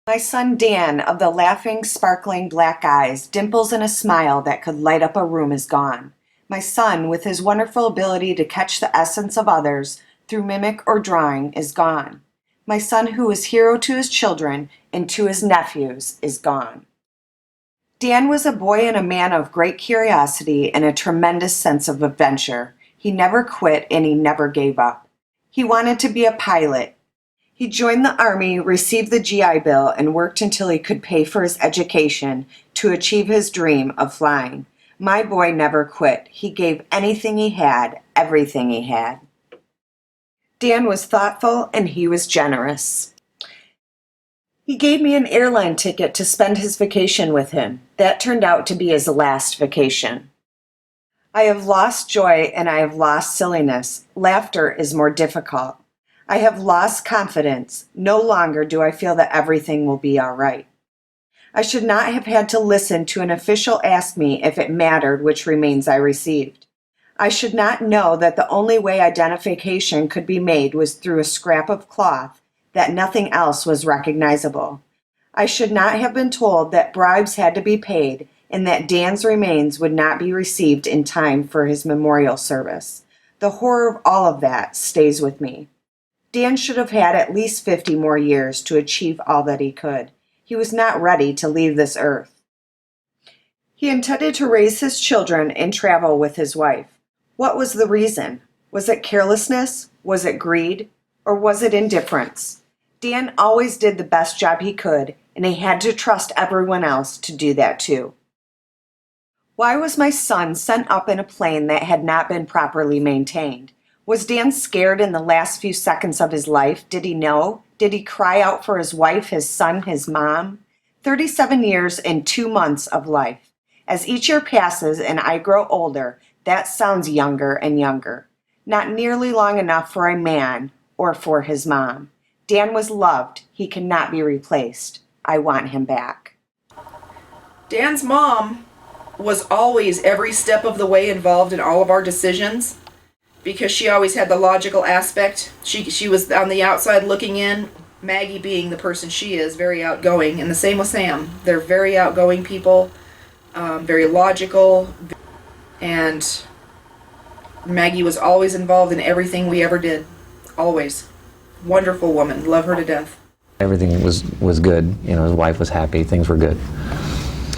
My son Dan, of the laughing, sparkling black eyes, dimples in a smile that could light up a room, is gone. My son, with his wonderful ability to catch the essence of others through mimic or drawing, is gone. My son, who was hero to his children and to his nephews, is gone. Dan was a boy and a man of great curiosity and a tremendous sense of adventure. He never quit and he never gave up. He wanted to be a pilot. He joined the Army, received the GI Bill, and worked until he could pay for his education to achieve his dream of flying. My boy never quit. He gave anything he had, everything he had. Dan was thoughtful and he was generous. He gave me an airline ticket to spend his vacation with him. That turned out to be his last vacation. I have lost joy and I have lost silliness. Laughter is more difficult. I have lost confidence. No longer do I feel that everything will be all right. I should not have had to listen to an official ask me if it mattered which remains I received. I should not know that the only way identification could be made was through a scrap of cloth, that nothing else was recognizable. I should not have been told that bribes had to be paid and that Dan's remains would not be received in time for his memorial service. The horror of all of that stays with me. Dan should have had at least 50 more years to achieve all that he could. He was not ready to leave this earth. He intended to raise his children and travel with his wife. What was the reason? Was it carelessness? Was it greed? Or was it indifference? Dan always did the best job he could, and he had to trust everyone else to do that too. Why was my son sent up in a plane that had not been properly maintained? Was Dan scared in the last few seconds of his life? Did he know? Did he cry out for his wife, his son, his mom? 37 years and 2 months of life. As each year passes and I grow older, that sounds younger and younger. Not nearly long enough for a man or for his mom. Dan was loved. He cannot be replaced. I want him back. Dan's mom was always every step of the way involved in all of our decisions, because she always had the logical aspect. She was on the outside looking in. Maggie, being the person she is, very outgoing, and the same with Sam. They're very outgoing people, very logical, and Maggie was always involved in everything we ever did. Always. Wonderful woman. Love her to death. Everything was good. You know, his wife was happy. Things were good.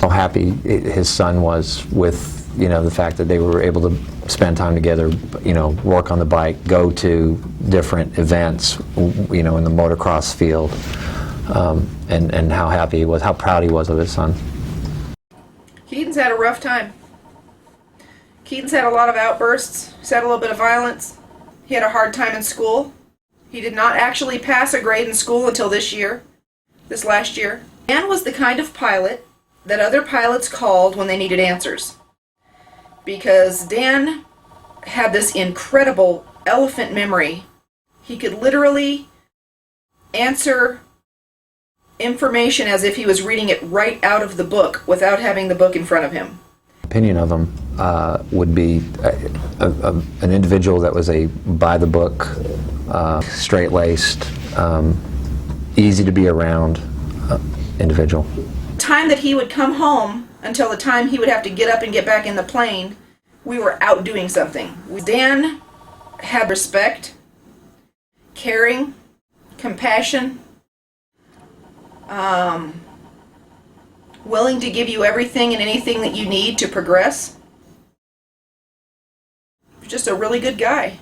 How happy his son was with, you know, the fact that they were able to spend time together, you know, work on the bike, go to different events, you know, in the motocross field, and how happy he was, how proud he was of his son. Keaton's had a rough time. Keaton's had a lot of outbursts. He's had a little bit of violence. He had a hard time in school. He did not actually pass a grade in school until this last year. Dan was the kind of pilot that other pilots called when they needed answers. Because Dan had this incredible elephant memory. He could literally answer information as if he was reading it right out of the book without having the book in front of him. Opinion of him would be an individual that was a by-the-book, straight-laced, easy to be around individual. The time that he would come home until the time he would have to get up and get back in the plane, we were out doing something. Dan had respect, caring, compassion, willing to give you everything and anything that you need to progress. Just a really good guy.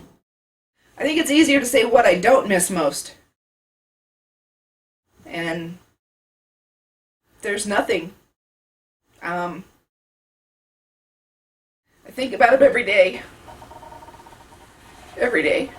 I think it's easier to say what I don't miss most. And there's nothing. I think about him every day. Every day.